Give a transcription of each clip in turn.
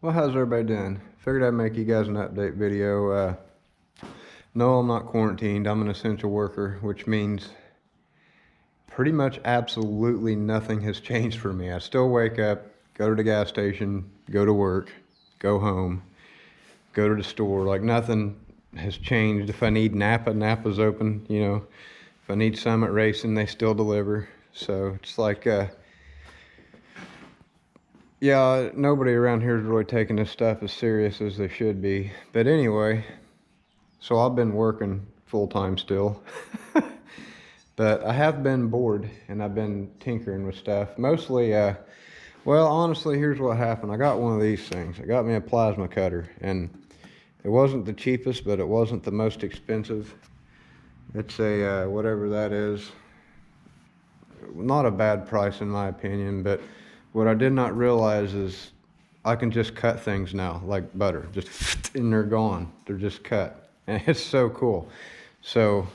Well, how's everybody doing? Figured I'd make you guys an update video. No, I'm not quarantined. I'm an essential worker, which means pretty much absolutely nothing has changed for me. I still wake up, go to the gas station, go to work, go home, go to the store. Like nothing has changed. If I need Napa, Napa's open. If I need Summit Racing, they still deliver. So it's like, yeah, nobody around here is really taking this stuff as serious as they should be. But anyway, so I've been working full-time still. But I have been bored and I've been tinkering with stuff. Mostly, well, honestly, here's what happened. I got one of these things. I got me a plasma cutter, and it wasn't the cheapest, but it wasn't the most expensive. It's a, whatever that is. Not a bad price in my opinion, but what I did not realize is I can just cut things now, like butter, just and they're gone. They're just cut, and it's so cool. So,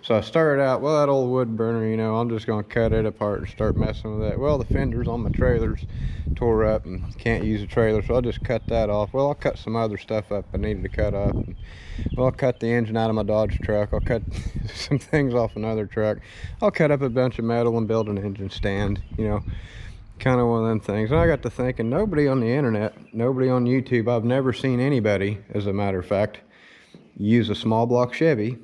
so I started out, well, that old wood burner, I'm just gonna cut it apart and start messing with it. Well, the fenders on my trailers tore up and can't use the trailer, so I'll just cut that off. Well, I'll cut some other stuff up I needed to cut off. Well, I'll cut the engine out of my Dodge truck. I'll cut some things off another truck. I'll cut up a bunch of metal and build an engine stand, kind of one of them things. And I got to thinking, nobody on the internet, nobody on YouTube, I've never seen anybody, as a matter of fact, use a small block Chevy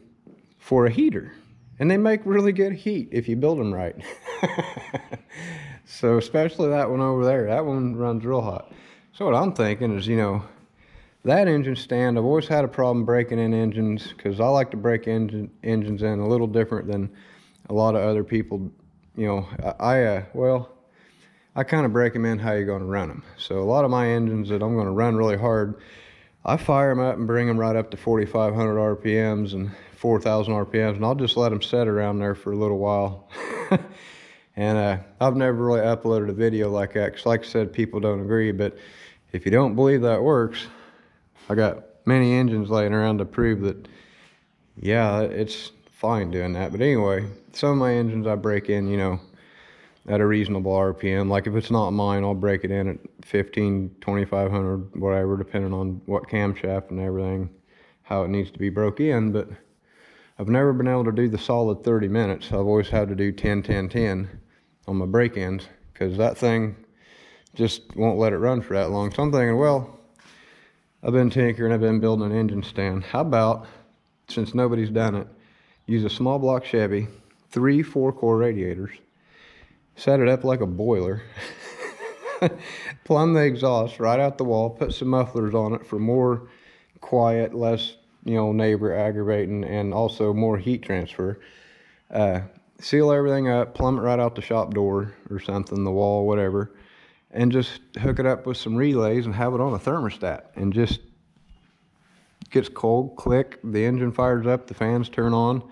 for a heater. And they make really good heat if you build them right. So especially that one over there, that one runs real hot. So what I'm thinking is, that engine stand, I've always had a problem breaking in engines because I like to break engines in a little different than a lot of other people. I kind of break them in how you're going to run them. So a lot of my engines that I'm going to run really hard, I fire them up and bring them right up to 4,500 RPMs and 4,000 RPMs, and I'll just let them set around there for a little while. And I've never really uploaded a video like that because, like I said, people don't agree. But if you don't believe that works, I got many engines laying around to prove that, yeah, it's fine doing that. But anyway, some of my engines I break in, at a reasonable RPM. Like if it's not mine, I'll break it in at 15, 2,500, whatever, depending on what camshaft and everything, how it needs to be broke in. But I've never been able to do the solid 30 minutes. I've always had to do 10, 10, 10 on my break-ins because that thing just won't let it run for that long. So I'm thinking, well, I've been tinkering, I've been building an engine stand. How about, since nobody's done it, use a small block Chevy, 3 4-core radiators, set it up like a boiler, plumb the exhaust right out the wall, put some mufflers on it for more quiet, less, neighbor aggravating, and also more heat transfer. Seal everything up, plumb it right out the shop door or something, the wall, whatever, and just hook it up with some relays and have it on a thermostat, and just gets cold, click, the engine fires up, the fans turn on,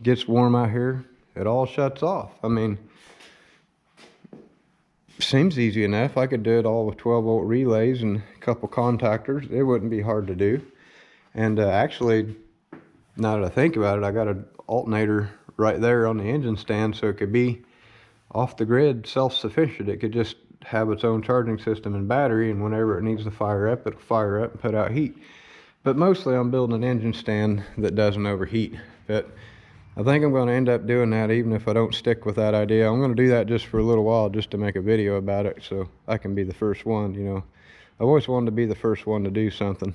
gets warm out here, it all shuts off. I mean, seems easy enough. I could do it all with 12-volt relays and a couple contactors. It wouldn't be hard to do. And actually, now that I think about it, I got an alternator right there on the engine stand, so it could be off the grid, self-sufficient. It could just have its own charging system and battery, and whenever it needs to fire up, it'll fire up and put out heat. But mostly I'm building an engine stand that doesn't overheat. But I think I'm going to end up doing that even if I don't stick with that idea. I'm going to do that just for a little while, just to make a video about it, so I can be the first one. I've always wanted to be the first one to do something.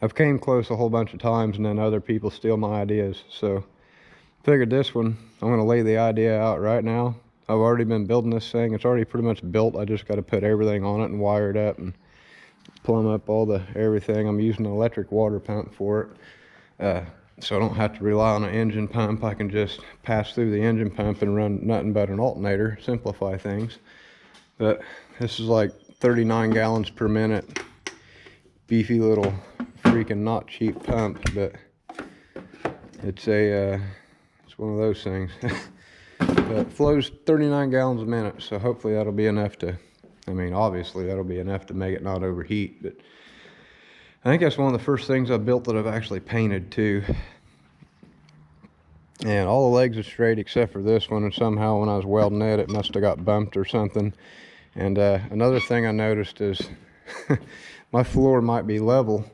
I've came close a whole bunch of times, and then other people steal my ideas. So figured this one, I'm going to lay the idea out right now. I've already been building this thing. It's already pretty much built. I just got to put everything on it and wire it up and plumb up all the everything. I'm using an electric water pump for it. So I don't have to rely on an engine pump. I can just pass through the engine pump and run nothing but an alternator, simplify things. But this is like 39 gallons per minute, beefy little freaking not cheap pump, but it's one of those things. But it flows 39 gallons a minute, so hopefully that'll be enough to, obviously that'll be enough to make it not overheat. But I think that's one of the first things I built that I've actually painted too. And all the legs are straight except for this one, and somehow when I was welding it, it must have got bumped or something. And another thing I noticed is my floor might be level,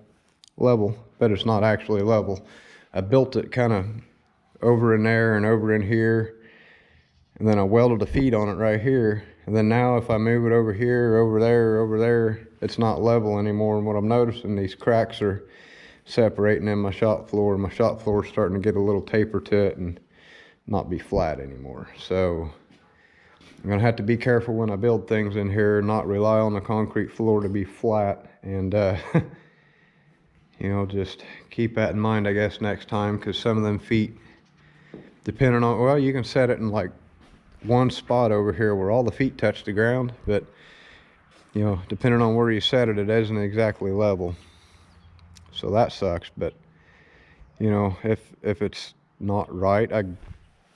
but it's not actually level. I built it kind of over in there and over in here, and then I welded a feet on it right here. And then now if I move it over here, over there, over there, it's not level anymore. And what I'm noticing, these cracks are separating in my shop floor. My shop floor is starting to get a little taper to it and not be flat anymore. So I'm gonna have to be careful when I build things in here, not rely on the concrete floor to be flat, and you know, just keep that in mind, I guess, next time, because some of them feet, depending on, well, you can set it in like one spot over here where all the feet touch the ground, but you know, depending on where you set it, it isn't exactly level. So that sucks. But you know, if it's not right, I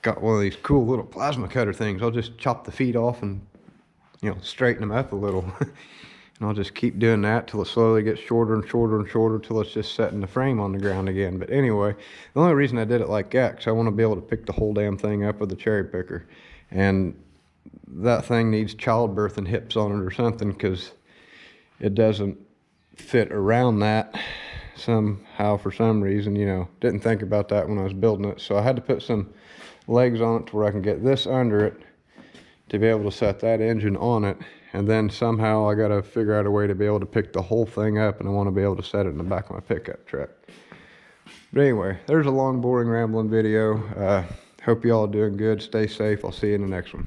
got one of these cool little plasma cutter things. I'll just chop the feet off and, you know, straighten them up a little. And I'll just keep doing that till it slowly gets shorter and shorter and shorter till it's just setting the frame on the ground again. But anyway, the only reason I did it like that, because I want to be able to pick the whole damn thing up with a cherry picker. And that thing needs childbirth and hips on it or something, because it doesn't fit around that somehow for some reason. You know, didn't think about that when I was building it. So I had to put some legs on it to where I can get this under it to be able to set that engine on it. And then somehow I got to figure out a way to be able to pick the whole thing up, and I want to be able to set it in the back of my pickup truck. But anyway, there's a long, boring, rambling video. Hope you all are doing good. Stay safe. I'll see you in the next one.